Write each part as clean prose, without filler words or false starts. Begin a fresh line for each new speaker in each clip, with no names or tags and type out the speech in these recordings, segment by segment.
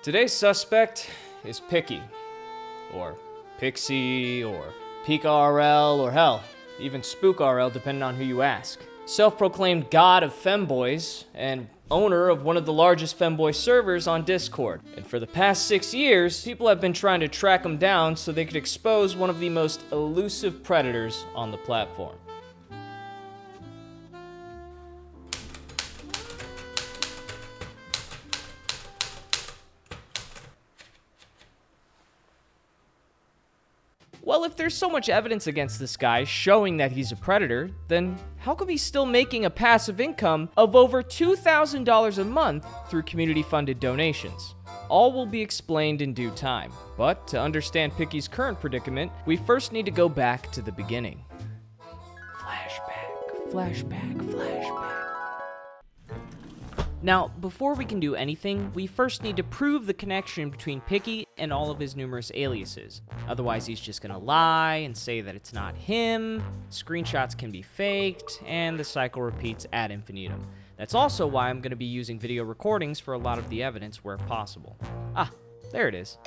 Today's suspect is Pikky, or Piksy, or PiqaRL, or hell, even SpookRL, depending on who you ask. Self-proclaimed god of femboys, and owner of one of the largest femboy servers on Discord. And for the past 6 years, people have been trying to track him down so they could expose one of the most elusive predators on the platform. Well, if there's so much evidence against this guy showing that he's a predator, then how come he's still making a passive income of over $2,000 a month through community-funded donations? All will be explained in due time, but to understand Pikky's current predicament, we first need to go back to the beginning. Flashback. Now, before we can do anything, we first need to prove the connection between Pikky and all of his numerous aliases. Otherwise, he's just gonna lie and say that it's not him, screenshots can be faked, and the cycle repeats ad infinitum. That's also why I'm gonna be using video recordings for a lot of the evidence where possible. Ah, there it is.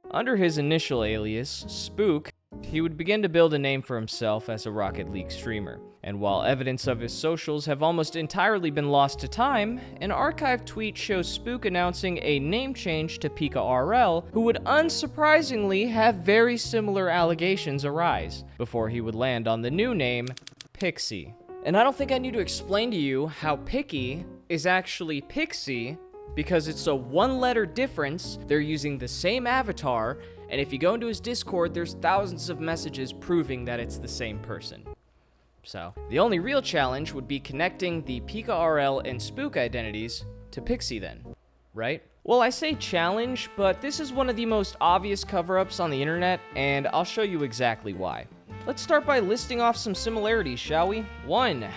Under his initial alias, Spook, he would begin to build a name for himself as a Rocket League streamer. And while evidence of his socials have almost entirely been lost to time, an archived tweet shows Spook announcing a name change to PiqaRL, who would unsurprisingly have very similar allegations arise, before he would land on the new name, Piksy. And I don't think I need to explain to you how Pikky is actually Piksy, because it's a one-letter difference. They're using the same avatar, and if you go into his Discord, there's thousands of messages proving that it's the same person. So, the only real challenge would be connecting the PiqaRL and Spook identities to Piksy then, right? Well, I say challenge, but this is one of the most obvious cover-ups on the internet, and I'll show you exactly why. Let's start by listing off some similarities, shall we? 1.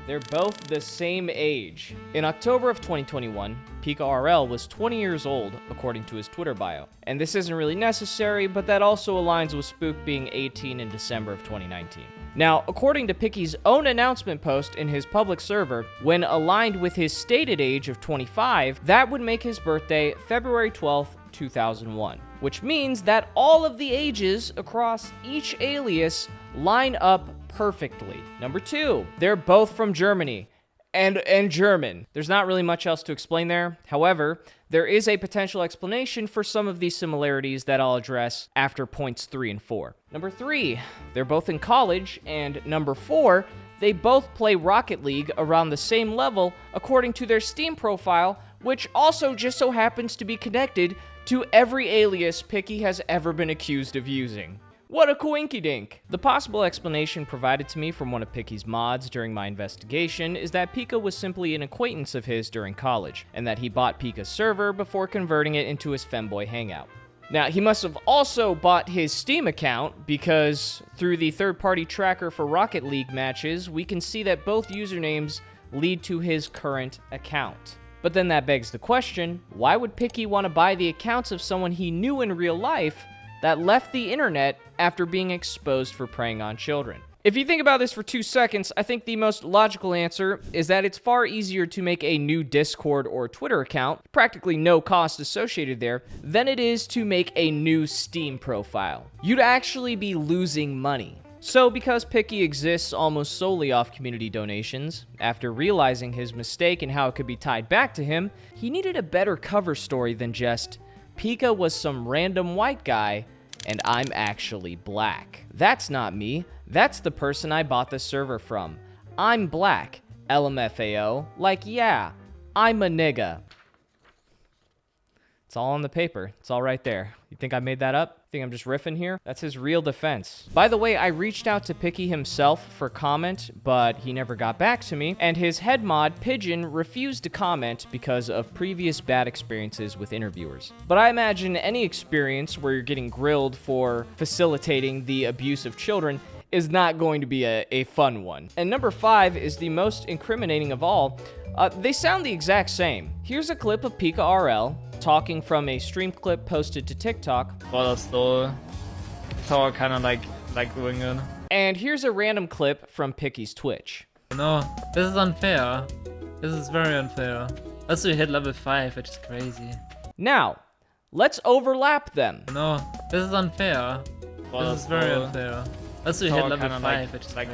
They're both the same age. In October of 2021, PiqaRL was 20 years old, according to his Twitter bio. And this isn't really necessary, but that also aligns with Spook being 18 in December of 2019. Now, according to Pikky's own announcement post in his public server, when aligned with his stated age of 25, that would make his birthday February 12th, 2001. Which means that all of the ages across each alias line up perfectly. Number 2, they're both from Germany. And German. There's not really much else to explain there. However, there is a potential explanation for some of these similarities that I'll address after points 3 and 4. Number 3, they're both in college. And number 4, they both play Rocket League around the same level according to their Steam profile, which also just so happens to be connected to every alias Pikky has ever been accused of using. What a coinkydink! The possible explanation provided to me from one of Pikky's mods during my investigation is that Pika was simply an acquaintance of his during college, and that he bought Pika's server before converting it into his femboy hangout. Now, he must have also bought his Steam account, because through the third-party tracker for Rocket League matches, we can see that both usernames lead to his current account. But then that begs the question, why would Pikky want to buy the accounts of someone he knew in real life that left the internet after being exposed for preying on children? If you think about this for 2 seconds, I think the most logical answer is that it's far easier to make a new Discord or Twitter account, practically no cost associated there, than it is to make a new Steam profile. You'd actually be losing money. So because Pikky exists almost solely off community donations, after realizing his mistake and how it could be tied back to him, he needed a better cover story than just, Pika was some random white guy, and I'm actually black. That's not me. That's the person I bought the server from. I'm black. LMFAO. Like, yeah, I'm a nigga. It's all on the paper. It's all right there. You think I made that up? Think I'm just riffing here? That's his real defense. By the way, I reached out to Pikky himself for comment, but he never got back to me, and his head mod, Pigeon, refused to comment because of previous bad experiences with interviewers. But I imagine any experience where you're getting grilled for facilitating the abuse of children is not going to be a fun one. And number 5 is the most incriminating of all. They sound the exact same. Here's a clip of PiqaRL talking from a stream clip posted to TikTok.
Well, that's the how I kind of like doing it.
And here's a random clip from Pikky's Twitch.
No, this is unfair.
This is very unfair. Also, you hit level 5, which is crazy.
Now, let's overlap them.
No, this is unfair. This is very unfair. Also, you hit level 5, which is crazy.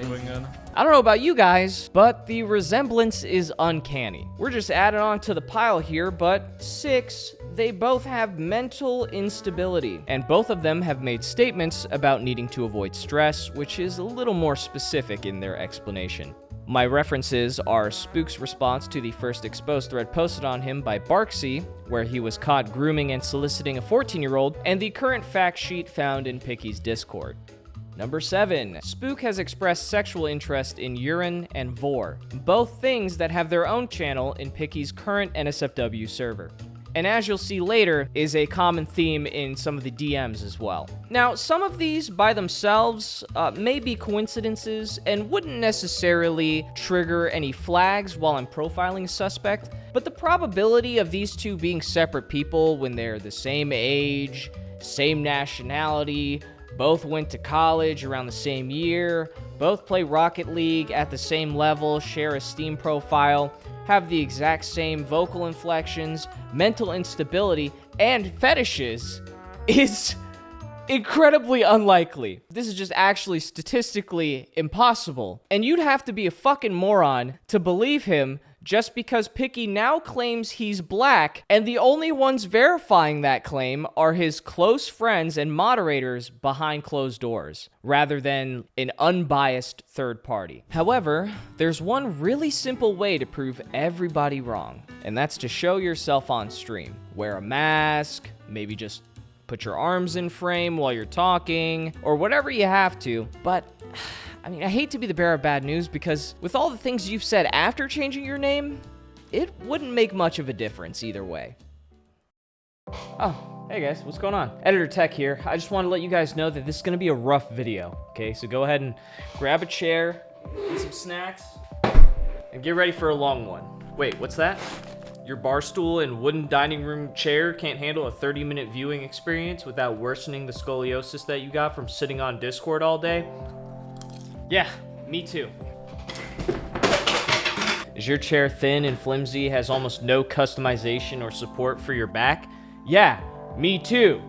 I don't know about you guys, but the resemblance is uncanny. We're just adding on to the pile here, but 6, they both have mental instability, and both of them have made statements about needing to avoid stress, which is a little more specific in their explanation. My references are Spook's response to the first exposed thread posted on him by Piksy, where he was caught grooming and soliciting a 14-year-old, and the current fact sheet found in Pikky's Discord. Number 7, Spook has expressed sexual interest in urine and vor, both things that have their own channel in Pikky's current NSFW server. And as you'll see later, is a common theme in some of the DMs as well. Now, some of these by themselves may be coincidences and wouldn't necessarily trigger any flags while I'm profiling a suspect, but the probability of these two being separate people when they're the same age, same nationality, both went to college around the same year, both play Rocket League at the same level, share a Steam profile, have the exact same vocal inflections, mental instability, and fetishes is incredibly unlikely. This is just actually statistically impossible. And you'd have to be a fucking moron to believe him just because Pikky now claims he's black, and the only ones verifying that claim are his close friends and moderators behind closed doors, rather than an unbiased third party. However, there's one really simple way to prove everybody wrong, and that's to show yourself on stream. Wear a mask, maybe just put your arms in frame while you're talking, or whatever you have to, but I mean, I hate to be the bearer of bad news because with all the things you've said after changing your name, it wouldn't make much of a difference either way. Oh, hey guys, what's going on? Editor Tech here. I just want to let you guys know that this is going to be a rough video, okay? So go ahead and grab a chair, eat some snacks, and get ready for a long one. Wait, what's that? Your bar stool and wooden dining room chair can't handle a 30-minute viewing experience without worsening the scoliosis that you got from sitting on Discord all day? Yeah, me too. Is your chair thin and flimsy, has almost no customization or support for your back? Yeah, me too.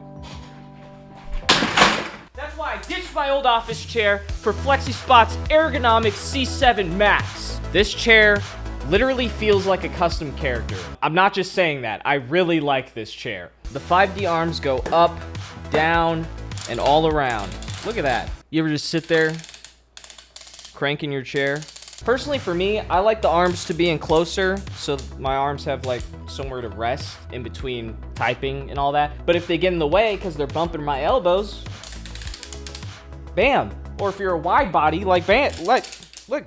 That's why I ditched my old office chair for FlexiSpot's ergonomic C7 Max. This chair literally feels like a custom character. I'm not just saying that, I really like this chair. The 5D arms go up, down, and all around. Look at that. You ever just sit there, cranking your chair? Personally, for me, I like the arms to be in closer so my arms have like somewhere to rest in between typing and all that. But if they get in the way because they're bumping my elbows, bam. Or if you're a wide body, like bam, look,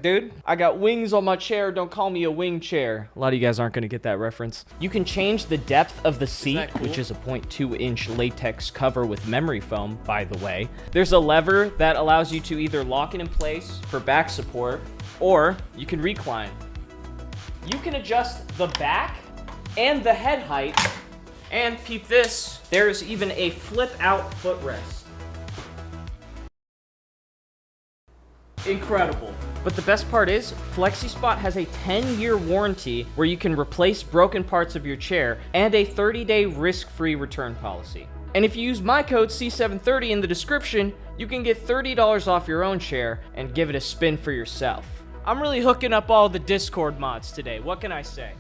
dude, I got wings on my chair. Don't call me a wing chair. A lot of you guys aren't going to get that reference. You can change the depth of the seat, cool? Which is a 0.2-inch latex cover with memory foam, by the way. There's a lever that allows you to either lock it in place for back support, or you can recline. You can adjust the back and the head height, and peep this, there's even a flip-out footrest. Incredible. But the best part is, FlexiSpot has a 10-year warranty where you can replace broken parts of your chair and a 30-day risk-free return policy. And if you use my code C730 in the description, you can get $30 off your own chair and give it a spin for yourself. I'm really hooking up all the Discord mods today. What can I say?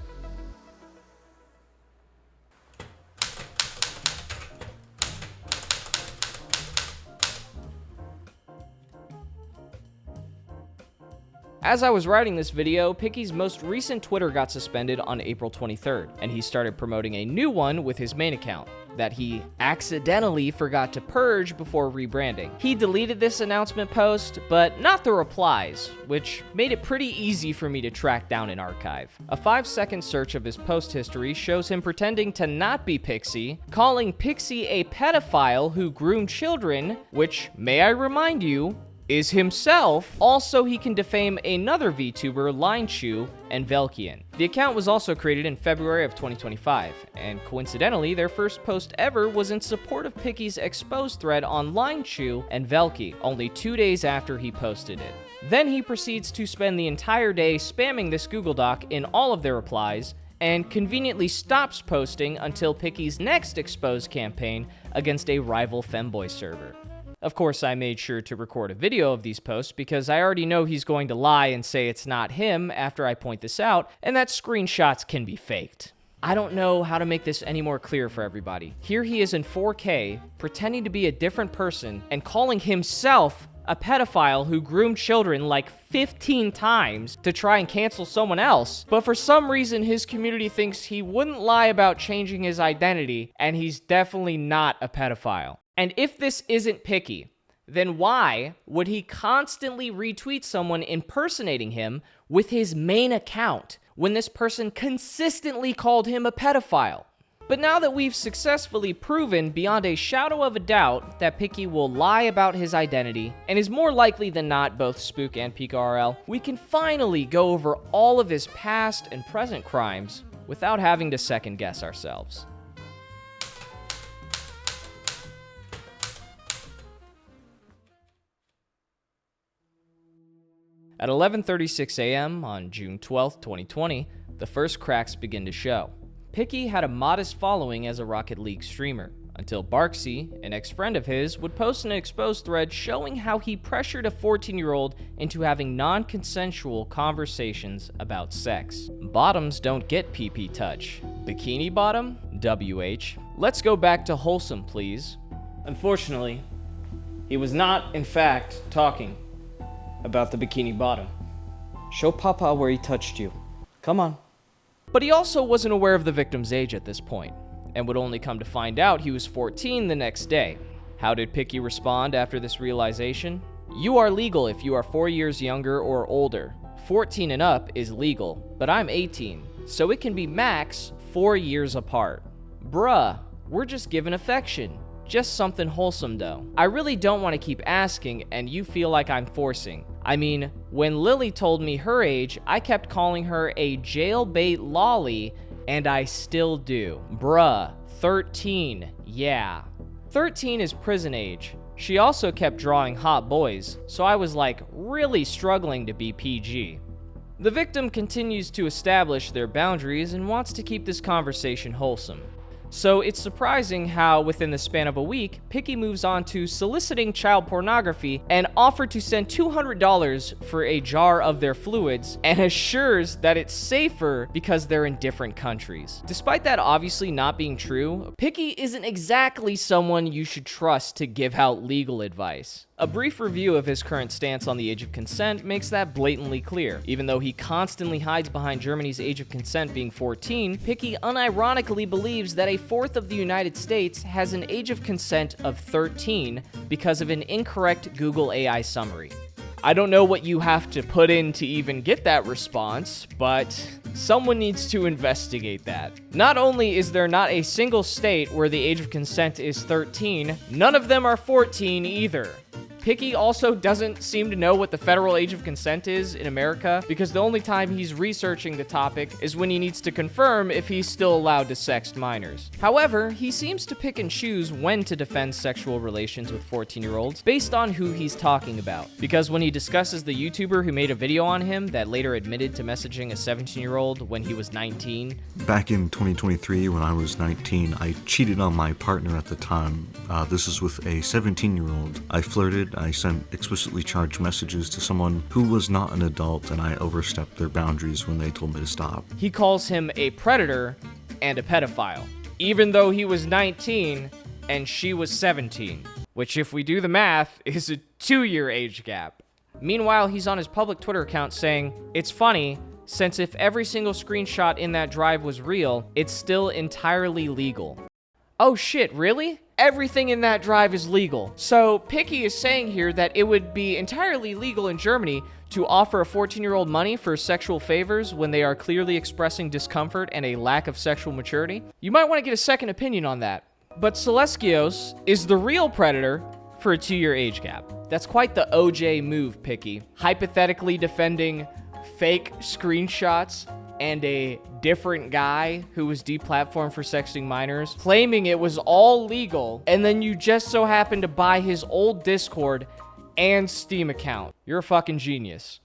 As I was writing this video, Pikky's most recent Twitter got suspended on April 23rd, and he started promoting a new one with his main account that he accidentally forgot to purge before rebranding. He deleted this announcement post, but not the replies, which made it pretty easy for me to track down and archive. A 5-second search of his post history shows him pretending to not be Piksy, calling Piksy a pedophile who groomed children, which, may I remind you, is himself. Also, he can defame another VTuber, LineChew, and Velkian. The account was also created in February of 2025, and coincidentally, their first post ever was in support of Pikky's exposed thread on LineChew and Velky, only 2 days after he posted it. Then he proceeds to spend the entire day spamming this Google Doc in all of their replies, and conveniently stops posting until Pikky's next expose campaign against a rival femboy server. Of course, I made sure to record a video of these posts because I already know he's going to lie and say it's not him after I point this out, and that screenshots can be faked. I don't know how to make this any more clear for everybody. Here he is in 4K, pretending to be a different person, and calling himself a pedophile who groomed children like 15 times to try and cancel someone else. But for some reason, his community thinks he wouldn't lie about changing his identity, and he's definitely not a pedophile. And if this isn't Pikky, then why would he constantly retweet someone impersonating him with his main account when this person consistently called him a pedophile? But now that we've successfully proven beyond a shadow of a doubt that Pikky will lie about his identity, and is more likely than not both Spook and PiqaRL, we can finally go over all of his past and present crimes without having to second guess ourselves. At 11:36 a.m. on June 12, 2020, the first cracks begin to show. Pikky had a modest following as a Rocket League streamer, until Barksy, an ex-friend of his, would post an exposed thread showing how he pressured a 14-year-old into having non-consensual conversations about sex. Bottoms don't get PP touch. Bikini bottom? WH. Let's go back to wholesome, please. Unfortunately, he was not, in fact, talking about the bikini bottom. Show Papa where he touched you. Come on. But he also wasn't aware of the victim's age at this point, and would only come to find out he was 14 the next day. How did Pikky respond after this realization? You are legal if you are 4 years younger or older. 14 and up is legal, but I'm 18, so it can be max 4 years apart. Bruh, we're just giving affection. Just something wholesome though. I really don't want to keep asking and you feel like I'm forcing. I mean, when Lily told me her age, I kept calling her a jailbait lolly, and I still do. Bruh, 13, yeah. 13 is prison age. She also kept drawing hot boys, so I was like really struggling to be PG. The victim continues to establish their boundaries and wants to keep this conversation wholesome. So it's surprising how, within the span of a week, Pikky moves on to soliciting child pornography and offered to send $200 for a jar of their fluids, and assures that it's safer because they're in different countries. Despite that obviously not being true, Pikky isn't exactly someone you should trust to give out legal advice. A brief review of his current stance on the age of consent makes that blatantly clear. Even though he constantly hides behind Germany's age of consent being 14, Pikky unironically believes that a fourth of the United States has an age of consent of 13 because of an incorrect Google AI summary. I don't know what you have to put in to even get that response, but someone needs to investigate that. Not only is there not a single state where the age of consent is 13, none of them are 14 either. Pikky also doesn't seem to know what the federal age of consent is in America, because the only time he's researching the topic is when he needs to confirm if he's still allowed to sext minors. However, he seems to pick and choose when to defend sexual relations with 14-year-olds based on who he's talking about. Because when he discusses the YouTuber who made a video on him that later admitted to messaging a 17-year-old when he was 19.
Back in 2023, when I was 19, I cheated on my partner at the time. This is with a 17-year-old. I flirted. I sent explicitly charged messages to someone who was not an adult, and I overstepped their boundaries when they told me to stop.
He calls him a predator and a pedophile, even though he was 19 and she was 17, which, if we do the math, is a 2-year age gap. Meanwhile, he's on his public Twitter account saying, "It's funny, since if every single screenshot in that drive was real, it's still entirely legal." Oh shit, really? Everything in that drive is legal. So Pikky is saying here that it would be entirely legal in Germany to offer a 14-year-old money for sexual favors when they are clearly expressing discomfort and a lack of sexual maturity. You might want to get a second opinion on that. But Celestios is the real predator for a 2-year age gap. That's quite the OJ move, Pikky. Hypothetically defending fake screenshots and a different guy who was deplatformed for sexting minors, claiming it was all legal, and then you just so happen to buy his old Discord and Steam account. You're a fucking genius.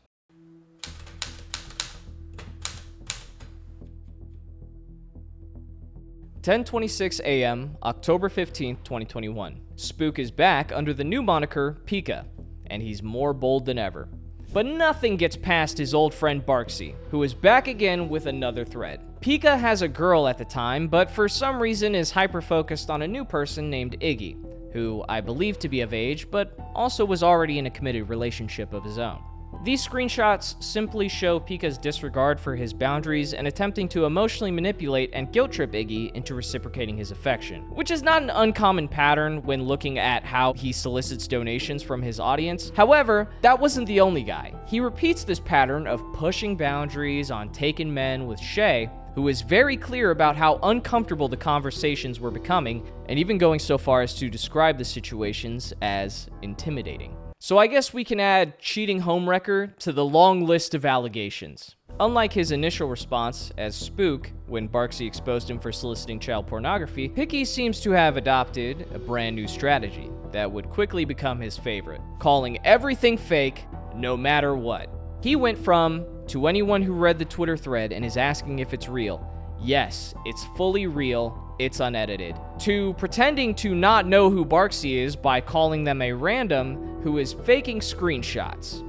"10:26 a.m., October 15th, 2021. Spook is back under the new moniker Pikky, and he's more bold than ever. But nothing gets past his old friend Barksy, who is back again with another thread. Pikky has a girl at the time, but for some reason is hyper-focused on a new person named Iggy, who I believe to be of age, but also was already in a committed relationship of his own. These screenshots simply show Pikky's disregard for his boundaries and attempting to emotionally manipulate and guilt-trip Iggy into reciprocating his affection, which is not an uncommon pattern when looking at how he solicits donations from his audience. However, that wasn't the only guy. He repeats this pattern of pushing boundaries on taken men with Shay, who is very clear about how uncomfortable the conversations were becoming, and even going so far as to describe the situations as intimidating. So I guess we can add cheating homewrecker to the long list of allegations. Unlike his initial response as Spook, when Barksy exposed him for soliciting child pornography, Pikky seems to have adopted a brand new strategy that would quickly become his favorite, calling everything fake, no matter what. He went from, to anyone who read the Twitter thread and is asking if it's real, yes, it's fully real, it's unedited, to pretending to not know who Barksy is by calling them a random who is faking screenshots.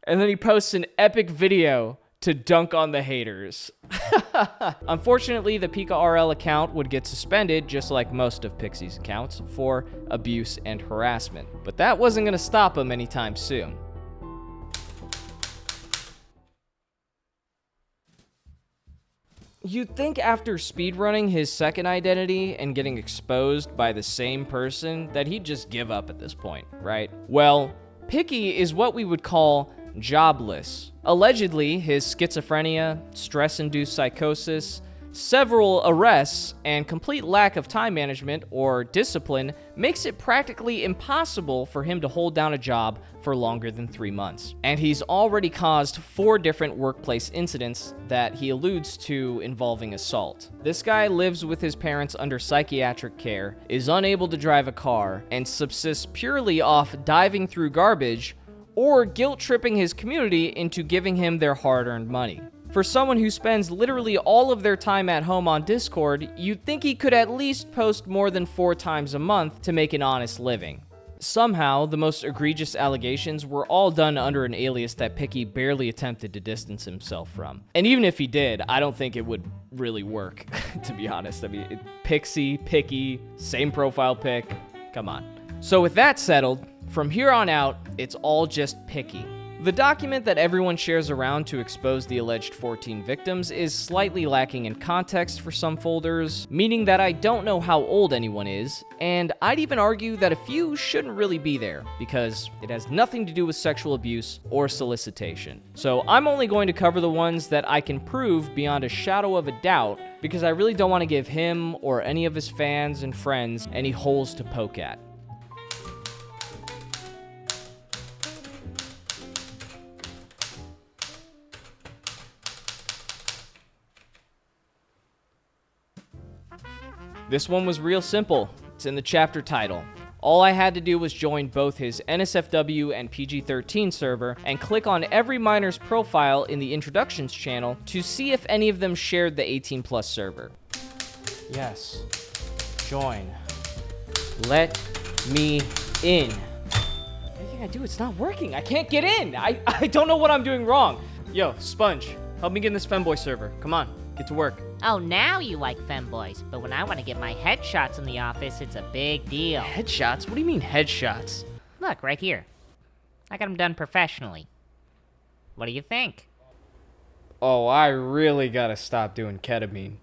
And then he posts an epic video to dunk on the haters. Unfortunately, the PiqaRL account would get suspended, just like most of Piksy's accounts, for abuse and harassment. But that wasn't gonna stop him anytime soon. You'd think after speedrunning his second identity and getting exposed by the same person that he'd just give up at this point, right? Well, Pikky is what we would call jobless. Allegedly, his schizophrenia, stress-induced psychosis, several arrests, and complete lack of time management or discipline makes it practically impossible for him to hold down a job for longer than 3 months. And he's already caused 4 different workplace incidents that he alludes to involving assault. This guy lives with his parents under psychiatric care, is unable to drive a car, and subsists purely off diving through garbage or guilt-tripping his community into giving him their hard-earned money. For someone who spends literally all of their time at home on Discord, you'd think he could at least post more than 4 times a month to make an honest living. Somehow, the most egregious allegations were all done under an alias that Pikky barely attempted to distance himself from. And even if he did, I don't think it would really work, to be honest. I mean, Piksy, Pikky, same profile pic, come on. So with that settled, from here on out, it's all just Pikky. The document that everyone shares around to expose the alleged 14 victims is slightly lacking in context for some folders, meaning that I don't know how old anyone is, and I'd even argue that a few shouldn't really be there, because it has nothing to do with sexual abuse or solicitation. So I'm only going to cover the ones that I can prove beyond a shadow of a doubt, because I really don't want to give him or any of his fans and friends any holes to poke at. This one was real simple. It's in the chapter title. All I had to do was join both his NSFW and PG-13 server and click on every miner's profile in the introductions channel to see if any of them shared the 18+ server. Yes. Join. Let me in. Anything I do, it's not working. I can't get in. I don't know what I'm doing wrong. Yo, Sponge, help me get in this femboy server. Come on, get to work.
Oh, now you like femboys, but when I want to get my headshots in the office, it's a big deal.
Headshots? What do you mean headshots?
Look, right here. I got them done professionally. What do you think?
Oh, I really gotta stop doing ketamine.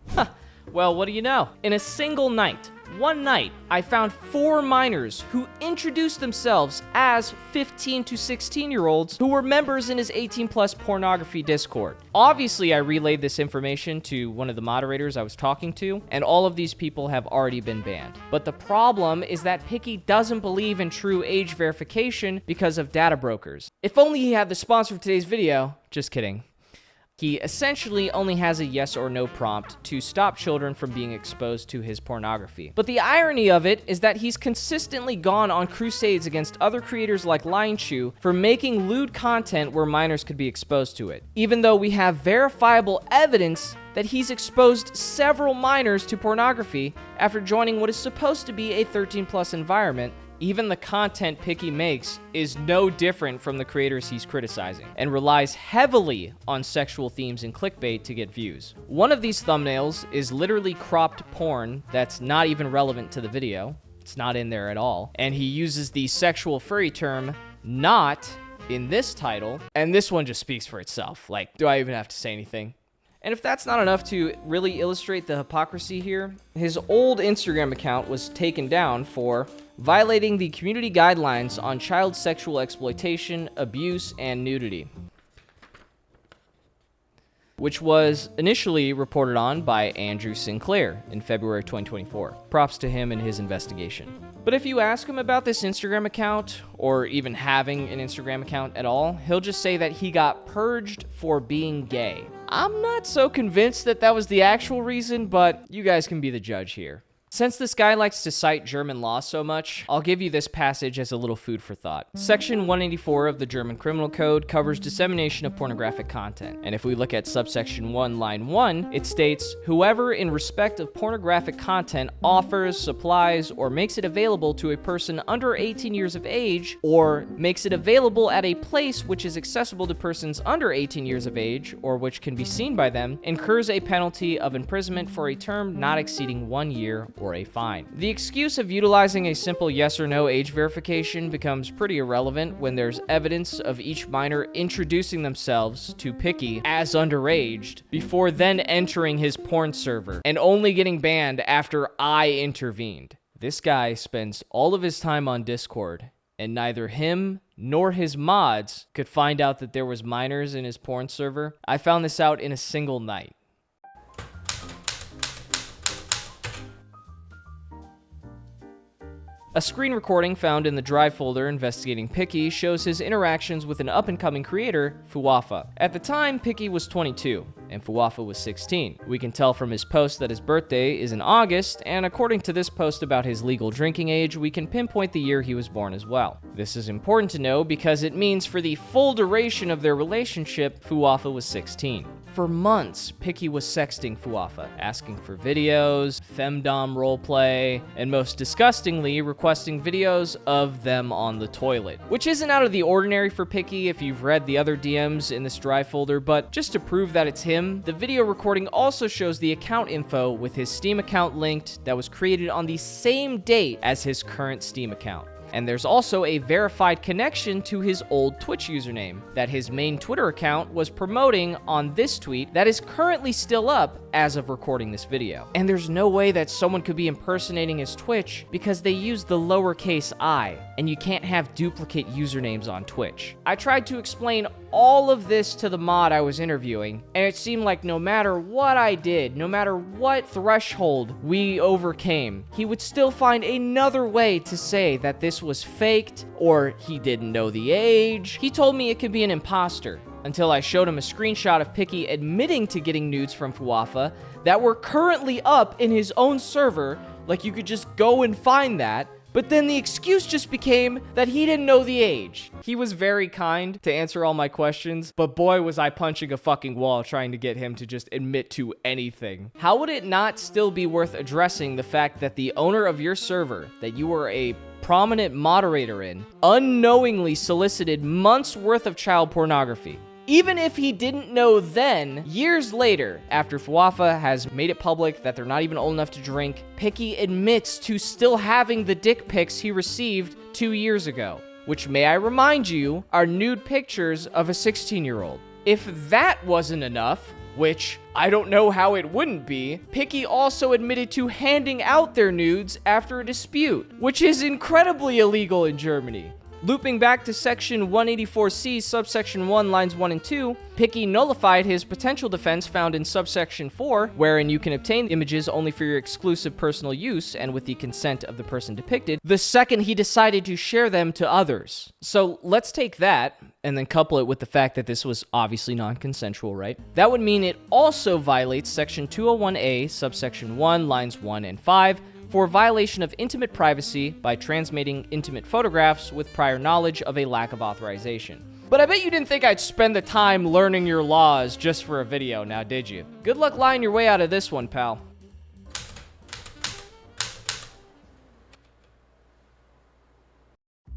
Well, what do you know? In a single night, one night, I found 4 minors who introduced themselves as 15 to 16-year-olds who were members in his 18+ pornography Discord. Obviously, I relayed this information to one of the moderators I was talking to, and all of these people have already been banned. But the problem is that Pikky doesn't believe in true age verification because of data brokers. If only he had the sponsor of today's video. Just kidding. He essentially only has a yes or no prompt to stop children from being exposed to his pornography. But the irony of it is that he's consistently gone on crusades against other creators like LionChew for making lewd content where minors could be exposed to it, even though we have verifiable evidence that he's exposed several minors to pornography after joining what is supposed to be a 13+ environment. Even the content Pikky makes is no different from the creators he's criticizing, and relies heavily on sexual themes and clickbait to get views. One of these thumbnails is literally cropped porn that's not even relevant to the video. It's not in there at all. And he uses the sexual furry term, not, in this title, and this one just speaks for itself. Like, do I even have to say anything? And if that's not enough to really illustrate the hypocrisy here, his old Instagram account was taken down for violating the community guidelines on child sexual exploitation, abuse, and nudity, which was initially reported on by Andrew Sinclair in February 2024. Props to him and his investigation. But if you ask him about this Instagram account, or even having an Instagram account at all, he'll just say that he got purged for being gay. I'm not so convinced that that was the actual reason, but you guys can be the judge here. Since this guy likes to cite German law so much, I'll give you this passage as a little food for thought. Section 184 of the German Criminal Code covers dissemination of pornographic content. And if we look at subsection 1, line 1, it states, whoever in respect of pornographic content offers, supplies, or makes it available to a person under 18 years of age, or makes it available at a place which is accessible to persons under 18 years of age, or which can be seen by them, incurs a penalty of imprisonment for a term not exceeding 1 year or a fine. The excuse of utilizing a simple yes or no age verification becomes pretty irrelevant when there's evidence of each minor introducing themselves to Pikky as underage before then entering his porn server and only getting banned after I intervened. This guy spends all of his time on Discord, and neither him nor his mods could find out that there was minors in his porn server. I found this out in a single night. A screen recording found in the Drive folder investigating Pikky shows his interactions with an up-and-coming creator, Fuwafa. At the time, Pikky was 22, and Fuwafa was 16. We can tell from his post that his birthday is in August, and according to this post about his legal drinking age, we can pinpoint the year he was born as well. This is important to know because it means for the full duration of their relationship, Fuwafa was 16. For months, Pikky was sexting Fuwafa, asking for videos, femdom roleplay, and most disgustingly, requesting videos of them on the toilet. Which isn't out of the ordinary for Pikky if you've read the other DMs in this Drive folder, but just to prove that it's him, the video recording also shows the account info with his Steam account linked that was created on the same date as his current Steam account. And there's also a verified connection to his old Twitch username that his main Twitter account was promoting on this tweet that is currently still up as of recording this video. And there's no way that someone could be impersonating his Twitch because they use the lowercase I, and you can't have duplicate usernames on Twitch. I tried to explain all of this to the mod I was interviewing, and it seemed like no matter what I did, no matter what threshold we overcame, he would still find another way to say that this was faked or he didn't know the age. He told me it could be an imposter until I showed him a screenshot of Pikky admitting to getting nudes from Fuwafa that were currently up in his own server, like you could just go and find that. But then the excuse just became that he didn't know the age. He was very kind to answer all my questions, but boy was I punching a fucking wall trying to get him to just admit to anything. How would it not still be worth addressing the fact that the owner of your server, that you were a prominent moderator in, unknowingly solicited months worth of child pornography? Even if he didn't know then, years later, after Fuwafa has made it public that they're not even old enough to drink, Pikky admits to still having the dick pics he received 2 years ago, which, may I remind you, are nude pictures of a 16-year-old. If that wasn't enough, which I don't know how it wouldn't be, Pikky also admitted to handing out their nudes after a dispute, which is incredibly illegal in Germany. Looping back to section 184C, subsection 1, lines 1 and 2, Pikky nullified his potential defense found in subsection 4, wherein you can obtain images only for your exclusive personal use and with the consent of the person depicted, the second he decided to share them to others. So let's take that and then couple it with the fact that this was obviously non-consensual, right? That would mean it also violates Section 201A, subsection 1, lines 1 and 5, for violation of intimate privacy by transmitting intimate photographs with prior knowledge of a lack of authorization. But I bet you didn't think I'd spend the time learning your laws just for a video, now did you? Good luck lying your way out of this one, pal.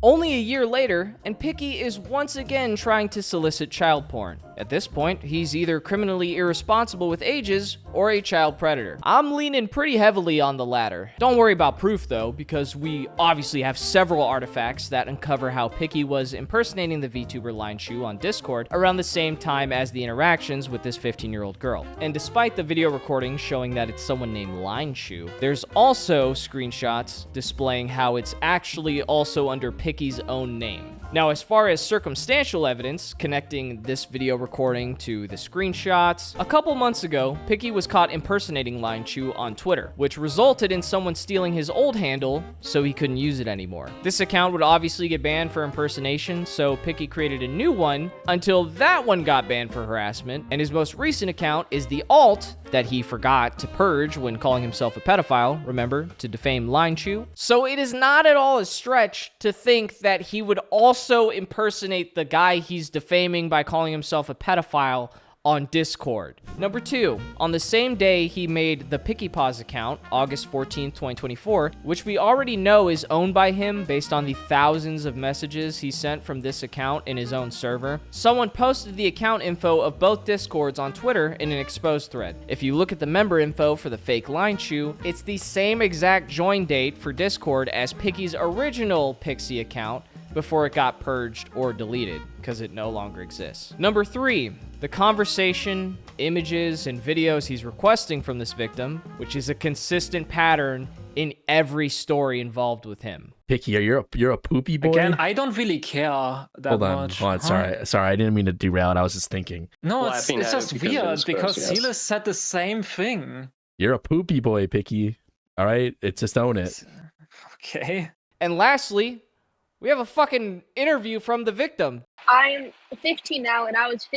Only a year later, and Pikky is once again trying to solicit child porn. At this point, he's either criminally irresponsible with ages or a child predator. I'm leaning pretty heavily on the latter. Don't worry about proof though, because we obviously have several artifacts that uncover how Pikky was impersonating the VTuber LineShoe on Discord around the same time as the interactions with this 15-year-old girl. And despite the video recording showing that it's someone named LineShoe, there's also screenshots displaying how it's actually also under Pikky's own name. Now, as far as circumstantial evidence connecting this video recording to the screenshots, a couple months ago, Pikky was caught impersonating LineShoe on Twitter, which resulted in someone stealing his old handle so he couldn't use it anymore. This account would obviously get banned for impersonation, so Pikky created a new one until that one got banned for harassment, and his most recent account is the alt that he forgot to purge when calling himself a pedophile, remember, to defame LineShoe. So it is not at all a stretch to think that he would also impersonate the guy he's defaming by calling himself a pedophile on Discord. Number 2, on the same day he made the PiqaRL account, August 14th, 2024, which we already know is owned by him based on the thousands of messages he sent from this account in his own server, someone posted the account info of both Discords on Twitter in an exposed thread. If you look at the member info for the fake LineShoe, it's the same exact join date for Discord as Pikky's original Piksy account before it got purged or deleted, because it no longer exists. Number 3, the conversation, images, and videos he's requesting from this victim, which is a consistent pattern in every story involved with him.
Pikky, you're a poopy boy?
Again, I don't really care that much.
Hold on, sorry, I didn't mean to derail it, I was just thinking.
No, it's just weird, because Silas said the same thing.
You're a poopy boy, Pikky. Alright? It's just own it.
Okay.
And lastly, we have a fucking interview from the victim.
I'm 15 now, and I was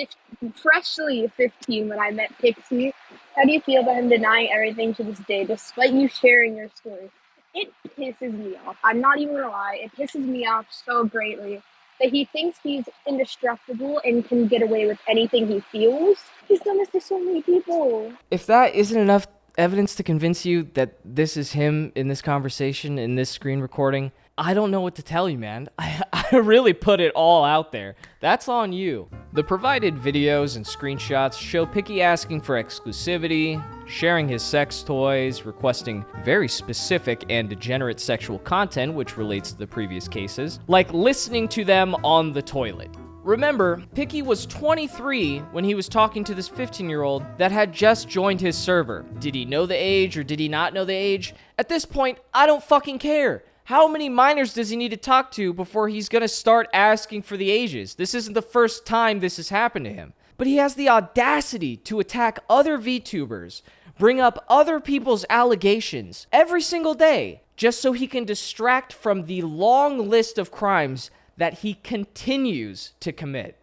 freshly 15 when I met Piksy. How do you feel about him denying everything to this day, despite you sharing your story? It pisses me off. I'm not even gonna lie. It pisses me off so greatly that he thinks he's indestructible and can get away with anything he feels. He's done this to so many people.
If that isn't enough evidence to convince you that this is him in this conversation, in this screen recording, I don't know what to tell you, man. I really put it all out there. That's on you. The provided videos and screenshots show Pikky asking for exclusivity, sharing his sex toys, requesting very specific and degenerate sexual content, which relates to the previous cases, like listening to them on the toilet. Remember, Pikky was 23 when he was talking to this 15-year-old that had just joined his server. Did he know the age or did he not know the age? At this point, I don't fucking care. How many minors does he need to talk to before he's gonna start asking for the ages? This isn't the first time this has happened to him. But he has the audacity to attack other VTubers, bring up other people's allegations every single day, just so he can distract from the long list of crimes that he continues to commit.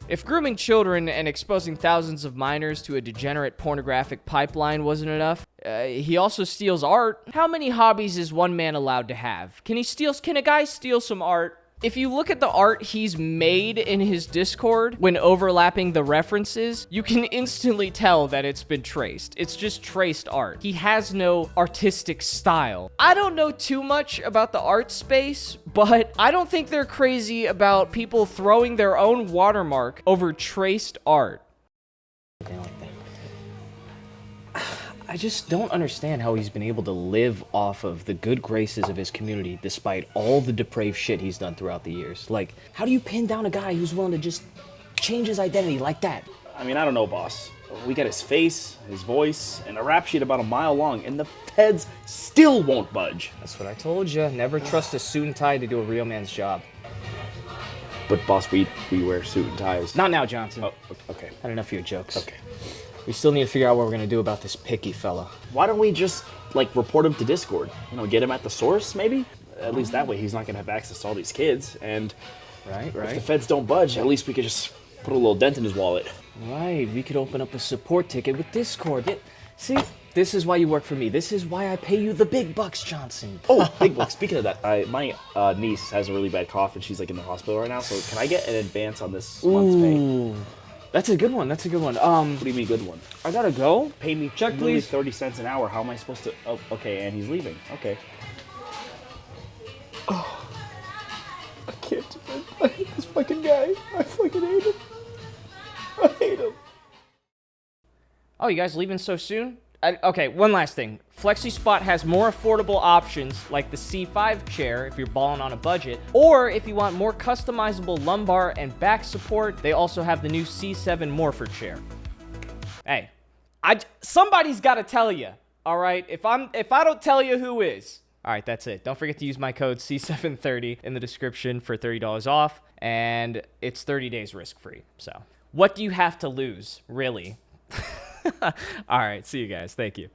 If grooming children and exposing thousands of minors to a degenerate pornographic pipeline wasn't enough, he also steals art. How many hobbies is one man allowed to have? Can a guy steal some art? If you look at the art he's made in his Discord when overlapping the references, you can instantly tell that it's been traced. It's just traced art. He has no artistic style. I don't know too much about the art space, but I don't think they're crazy about people throwing their own watermark over traced art. I just don't understand how he's been able to live off of the good graces of his community despite all the depraved shit he's done throughout the years. Like, how do you pin down a guy who's willing to just change his identity like that?
I mean, I don't know, boss. We got his face, his voice, and a rap sheet about a mile long, and the feds still won't budge.
That's what I told you. Never trust a suit and tie to do a real man's job.
But boss, we wear suit and ties.
Not now, Johnson.
Oh, okay.
Had enough of your jokes.
Okay.
We still need to figure out what we're gonna do about this Pikky fella.
Why don't we just, like, report him to Discord? You know, get him at the source, maybe? At least that way he's not gonna have access to all these kids, and
Right.
if the feds don't budge, at least we could just put a little dent in his wallet.
Right, we could open up a support ticket with Discord. See, this is why you work for me. This is why I pay you the big bucks, Johnson.
Oh, big book. Speaking of that, my niece has a really bad cough and she's like in the hospital right now. So can I get an advance on this month's pay?
That's a good one. That's a good one.
What do you mean good one?
I gotta go.
Pay me
Check,
literally
please.
30 cents an hour. How am I supposed to? Oh, okay, and he's leaving. Okay. Oh, I can't do it. I hate this fucking guy. I fucking hate him. I hate him.
Oh, you guys leaving so soon? Okay, one last thing. FlexiSpot has more affordable options like the C5 chair if you're balling on a budget, or if you want more customizable lumbar and back support, they also have the new C7 Morpher chair. Hey, somebody's got to tell you, all right? If I don't tell you, who is? All right, that's it. Don't forget to use my code C730 in the description for $30 off, and it's 30 days risk-free. So, what do you have to lose, really? All right, see you guys. Thank you.